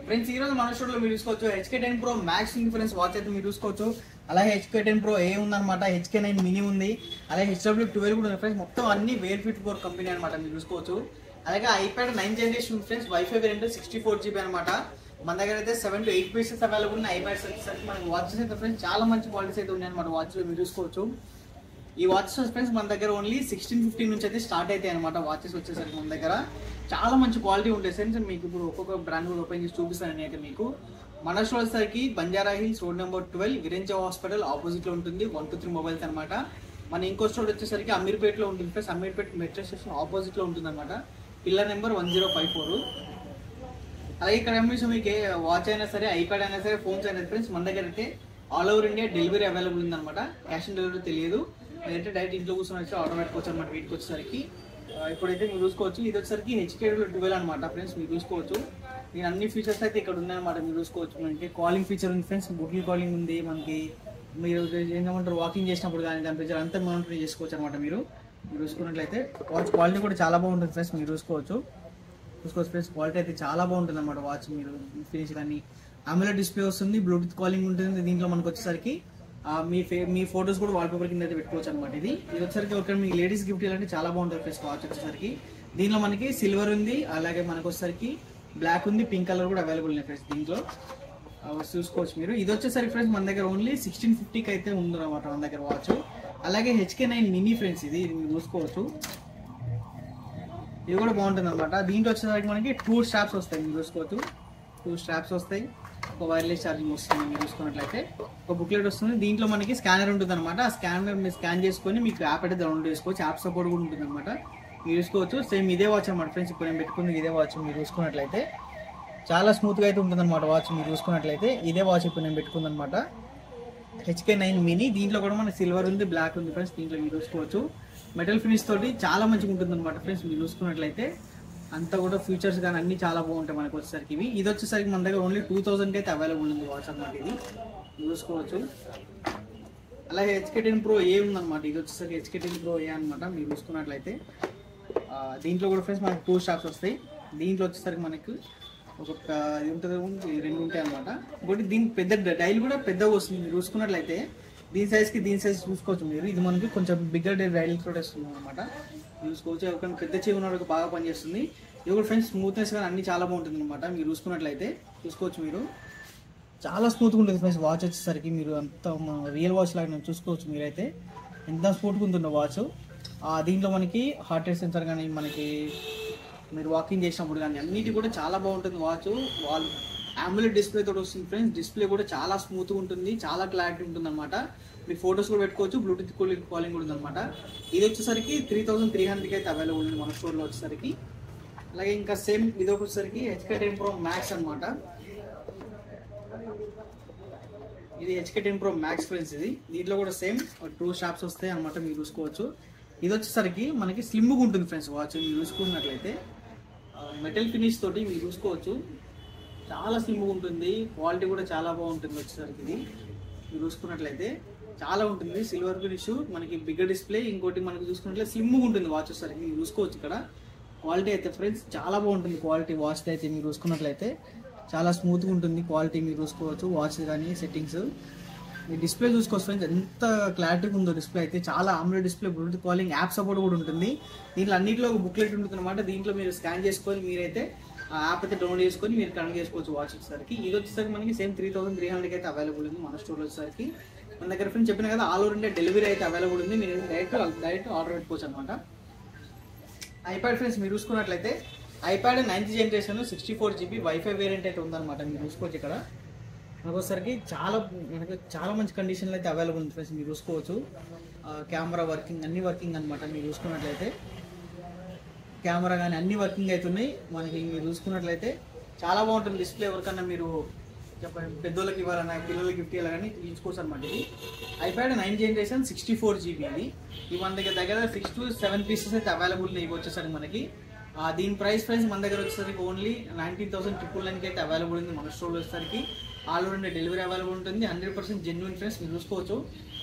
Friends ఈ రోజు మన స్టోర్లో మీరు చూసుకోవచ్చు HK10 Pro Max ఉంది ఫ్రెండ్స్. వాచ్ అయితే మీరు చూసుకోవచ్చు. అలాగే HK10 Pro A ఉందన్నమాట, HK9 మినీ ఉంది, అలాగే HW12 కూడా ఉంది ఫ్రెండ్స్. మొత్తం అన్ని వేర్ ఫిట్ ఫోర్ కంపెనీ అనమాట, మీరు చూసుకోవచ్చు. అలాగే iPad 9th generation friends, wifi variant 64GB అనమాట. మన దగ్గర అయితే 7 to 8 పీసెస్ అవైలబుల్ ఉన్నాయి. iPad వచ్చేసరికి మనకి వాచెస్ అయితే ఫ్రెండ్స్ చాలా మంచి క్వాలిటీస్ అయితే ఉన్నాయి అనమాట. వాచ్లో మీరు చూసుకోవచ్చు. ఈ వాచెస్ ఫ్రెండ్స్ మన దగ్గర ఓన్లీ 1650 నుంచి అయితే స్టార్ట్ అవుతాయి అనమాట. వాచెస్ వచ్చేసరికి మన దగ్గర చాలా మంచి క్వాలిటీ ఉంటాయి ఫ్రెండ్స్. మీకు ఇప్పుడు ఒక్కొక్క బ్రాండ్ కూడా ఓపెన్ చేసి చూపిస్తాను నేనైతే మీకు. మన స్టోర్ వచ్చేసరికి Banjara Hills road number 12 Virinchi hospital opposite లో ఉంటుంది. 123 మొబైల్స్ అనమాట. మన ఇంకో స్టోర్ వచ్చేసరికి అమీర్పేటలో ఉంటుంది friends. Ameerpet metro station opposite లో ఉంటుంది అనమాట. Pillar number 1054. అలాగే ఇక్కడ మీకు వాచ్ అయినా సరే, ఐప్యాడ్ అయినా సరే, ఫోన్స్ అయినా ఫ్రెండ్స్ మన దగ్గర అయితే all over India delivery available ఉంది అనమాట. క్యాష్ ఆన్ డెలివరీ తెలియదు, అయితే డైరెక్ట్ ఇంట్లో కూర్చొని వచ్చి ఆర్డర్ పెట్టుకోవచ్చు అనమాట. వీటికి వచ్చేసరికి ఇప్పుడైతే మీరు చూసుకోవచ్చు. ఇది వచ్చేసరికి HK12 అనమాట ఫ్రెండ్స్, మీరు చూసుకోవచ్చు. నేను అన్ని ఫీచర్స్ అయితే ఇక్కడ ఉన్నాయన్నమాట, మీరు చూసుకోవచ్చు. మనకి కాలింగ్ ఫీచర్ ఉంది ఫ్రెండ్స్, బుకింగ్ కాలింగ్ ఉంది. మనకి మీరు ఏమంటారు వాకింగ్ చేసినప్పుడు కానీ టెంపరేచర్ అంతా మానిటర్ చేసుకోవచ్చు అనమాట. మీరు చూసుకున్నట్లయితే వాచ్ క్వాలిటీ కూడా చాలా బాగుంటుంది ఫ్రెండ్స్, మీరు చూసుకోవచ్చు ఫ్రెండ్స్. క్వాలిటీ అయితే చాలా బాగుంటుంది అన్నమాట. వాచ్ మీరు ఫినిష్ కానీ AMOLED డిస్ప్లే వస్తుంది, బ్లూటూత్ కాలింగ్ ఉంటుంది. దీంట్లో మనకు వచ్చేసరికి మీ ఫోటోస్ కూడా వాల్పేపర్ కింద అయితే పెట్టుకోవచ్చు అనమాట. ఇది వచ్చేసరికి ఒక మీ లేడీస్ గిఫ్ట్ ఇలాంటి చాలా బాగుంటుంది ఫ్రెండ్స్. వాచ్ వచ్చేసరికి దీనిలో మనకి సిల్వర్ ఉంది, అలాగే మనకు వచ్చేసరికి బ్లాక్ ఉంది, పింక్ కలర్ కూడా అవైలబుల్ ఉన్నాయి ఫ్రెండ్స్. దీంట్లో చూసుకోవచ్చు మీరు. ఇది వచ్చేసరికి ఫ్రెండ్స్ మన దగ్గర ఓన్లీ 1650కి అయితే ఉంది అనమాట మన దగ్గర వాచ్. అలాగే HK9 మినీ ఫ్రెండ్స్, ఇది మీరు చూసుకోవచ్చు. ఇది కూడా బాగుంటుంది అనమాట. దీంట్లో వచ్చేసరికి మనకి 2 స్ట్రాప్స్ వస్తాయి, మీరు చూసుకోవచ్చు. 2 స్ట్రాప్స్ వస్తాయి, ఒక వైర్లెస్ ఛార్జింగ్ వస్తుంది. మీరు చూసుకున్నట్లయితే ఒక బుక్లెట్ వస్తుంది. దీంట్లో మనకి స్కానర్ ఉంటుంది అనమాట. ఆ స్కానర్ మీరు స్కాన్ చేసుకొని మీకు యాప్ అయితే డౌన్లోడ్ చేసుకోవచ్చు. యాప్ సపోర్ట్ కూడా ఉంటుంది అనమాట, మీరు చూసుకోవచ్చు. సేమ్ ఇదే వాచ్ అనమాట ఫ్రెండ్స్. ఇప్పుడు నేను పెట్టుకుంది ఇదే వాచ్. మీరు చూసుకున్నట్లయితే చాలా స్మూత్గా అయితే ఉంటుంది అనమాట వాచ్. మీరు చూసుకున్నట్లయితే ఇదే వాచ్ ఇప్పుడు నేను పెట్టుకుంది అనమాట, HK9 మినీ. దీంట్లో కూడా మనకి సిల్వర్ ఉంది, బ్లాక్ ఉంది ఫ్రెండ్స్. దీంట్లో మీరు చూసుకోవచ్చు. మెటల్ ఫినిష్ తోటి చాలా మంచిగా ఉంటుంది అనమాట ఫ్రెండ్స్. మీరు చూసుకున్నట్లయితే అంతా కూడా ఫీచర్స్ కానీ అన్ని చాలా బాగుంటాయి మనకు వచ్చేసరికి. ఇది వచ్చేసరికి మన దగ్గర ఓన్లీ 2000కి అయితే అవైలబుల్ ఉంది వాచ్ అనమాట. ఇది చూసుకోవచ్చు. అలాగే HK10 Pro A ఉందన్నమాట. ఇది వచ్చేసరికి HK10 Pro A అనమాట. మీరు చూసుకున్నట్లయితే దీంట్లో కూడా ఫ్రెండ్స్ మనకి 2 స్ట్రాప్స్ వస్తాయి. దీంట్లో వచ్చేసరికి మనకి ఒక ఇది ఉంటుంది, 2 ఉంటాయి అనమాట. ఇంకోటి దీని పెద్ద డైల్ కూడా పెద్దగా వస్తుంది. మీరు చూసుకున్నట్లయితే దీని సైజ్కి దీని సైజ్ చూసుకోవచ్చు మీరు. ఇది మనకి కొంచెం బిగ్గర్ డైల్ కూడా వస్తుంది అనమాట, చూసుకోవచ్చు. ఒక పెద్ద చెవి ఉన్నవాడికి బాగా పనిచేస్తుంది. ఇది కూడా ఫ్రెండ్స్ స్మూత్నెస్ కానీ అన్ని చాలా బాగుంటుంది అనమాట. మీరు చూసుకున్నట్లయితే చూసుకోవచ్చు. మీరు చాలా స్మూత్గా ఉంటుంది ఫ్రెండ్స్ వాచ్ వచ్చేసరికి. మీరు అంత రియల్ వాచ్ లాగా చూసుకోవచ్చు మీరైతే ఎంత స్మూత్గా ఉంటుందో వాచ్. దీంట్లో మనకి హార్ట్ రేట్ సెన్సర్ కానీ మనకి మీరు వాకింగ్ చేసినప్పుడు కానీ అన్నిటి కూడా చాలా బాగుంటుంది వాచ్. AMOLED డిస్ప్లే తోటి వస్తుంది ఫ్రెండ్స్. డిస్ప్లే కూడా చాలా స్మూత్గా ఉంటుంది, చాలా క్లారిటీ ఉంటుంది అనమాట. మీరు ఫోటోస్ కూడా పెట్టుకోవచ్చు, బ్లూటూత్ కాలింగ్ కూడా ఉందన్నమాట. ఇది వచ్చేసరికి 3300కి అయితే అవైలబుల్ ఉంది మన స్టోర్లో వచ్చేసరికి. అలాగే ఇంకా సేమ్ ఇది వచ్చేసరికి HK10 Pro Max అనమాట. ఇది HK10 Pro Max ఫ్రెండ్స్. ఇది దీంట్లో కూడా సేమ్ 2 స్ట్రాప్స్ వస్తాయి అనమాట, మీరు చూసుకోవచ్చు. ఇది వచ్చేసరికి మనకి స్లిమ్గా ఉంటుంది ఫ్రెండ్స్ వాచ్. మీరు చూసుకున్నట్లయితే మెటల్ ఫినిష్ తోటి మీరు చూసుకోవచ్చు. చాలా స్లిమ్గా ఉంటుంది, క్వాలిటీ కూడా చాలా బాగుంటుంది వచ్చేసరికి. ఇది మీరు చూసుకున్నట్లయితే చాలా ఉంటుంది, సిల్వర్ ఫినిష్, మనకి బిగ్గర్ డిస్ప్లే. ఇంకోటి మనకి చూసుకున్నట్లయితే స్లిమ్గా ఉంటుంది వాచ్ వచ్చేసరికి. మీరు చూసుకోవచ్చు ఇక్కడ క్వాలిటీ అయితే ఫ్రెండ్స్ చాలా బాగుంటుంది. క్వాలిటీ వాచ్ అయితే మీరు చూసుకున్నట్లయితే చాలా స్మూత్గా ఉంటుంది క్వాలిటీ, మీరు చూసుకోవచ్చు. వాచ్ కానీ సెట్టింగ్స్ మీ డిస్ప్లే చూసుకోవచ్చు ఫ్రెండ్స్, ఎంత క్లారిటీగా ఉందో డిస్ప్లే అయితే. చాలా AMOLED display, Bluetooth calling, app support కూడా ఉంటుంది. దీంట్లో అన్నింటిలో ఒక బుక్లెట్ ఉంటుంది అనమాట. దీంట్లో మీరు స్కాన్ చేసుకొని మీరైతే ఆ యాప్ అయితే డౌన్లోడ్ చేసుకొని మీరు కనెక్ట్ చేసుకోవచ్చు వాచ్ వచ్చేసరికి. ఇది వచ్చేసరికి మనకి సేమ్ 3300కి అయితే అవైలబుల్ ఉంది మన స్టోర్లో వచ్చేసరికి. మన దగ్గర ఫ్రెండ్స్ చెప్పిన కదా ఆల్ ఓవర్ ఇండియా డెలివరీ అయితే అవైలబుల్ ఉంది. మీరు డైరెక్ట్ ఆర్డర్ పెట్టుకోవచ్చు అనమాట. ఐప్యాడ్ ఫ్రెండ్స్ మీరు చూసుకున్నట్లయితే iPad 9th generation 64GB wifi variant అయితే ఉందన్నమాట. మీరు చూసుకోవచ్చు ఇక్కడ మనకొసరికి చాలా మంచి కండిషన్లో అయితే అవైలబుల్ ఉంది ఫ్రెండ్స్. మీరు చూసుకోవచ్చు. కెమెరా వర్కింగ్ అన్ని వర్కింగ్ అనమాట. మీరు చూసుకున్నట్లయితే కెమెరా కానీ అన్ని వర్కింగ్ అవుతున్నాయి మనకి. మీరు చూసుకున్నట్లయితే చాలా బాగుంటుంది డిస్ప్లే. ఎవరికన్నా మీరు చెప్పండి పెద్దోళ్ళకి ఇవ్వాలన్నా, పిల్లలకి గిఫ్ట్ ఇవ్వాలి కానీ తీసుకోవచ్చు అనమాట. ఇది ఐప్యాడ్ 9th జనరేషన్ 64GB. ఇది మన దగ్గర 6 to 7 పీసెస్ అయితే అవైలబుల్ ఉన్నాయి వచ్చేసరికి మనకి. దీని ప్రైస్ మన దగ్గర వచ్చేసరికి ఓన్లీ 19,999కి అయితే అవైలబుల్ ఉంది మన స్టోర్లో వచ్చేసరికి. All over India delivery available ఉంటుంది. 100% జెన్యూన్ ఫ్రెండ్స్. మీరు చూసుకోవచ్చు.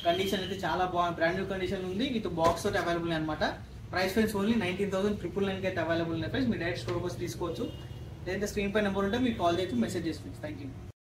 కండిషన్ అయితే చాలా బ్రాండ్ న్యూ కండిషన్ ఉంది, విత్ బాక్స్ తోటి అవైలబుల్ అనమాట. ప్రైస్ ఫ్రెండ్స్ ఓన్లీ 19,999కి అయితే అవైలబుల్ ఉన్నాయి ఫ్రెండ్స్. మీరు డైరెక్ట్ స్టోర్కి వచ్చి తీసుకోవచ్చు. లేదంటే స్క్రీన్ పై నెంబర్ ఉంటే మీకు కాల్ చేయొచ్చు, మెసేజ్ చేసుకోవచ్చు. Thank you.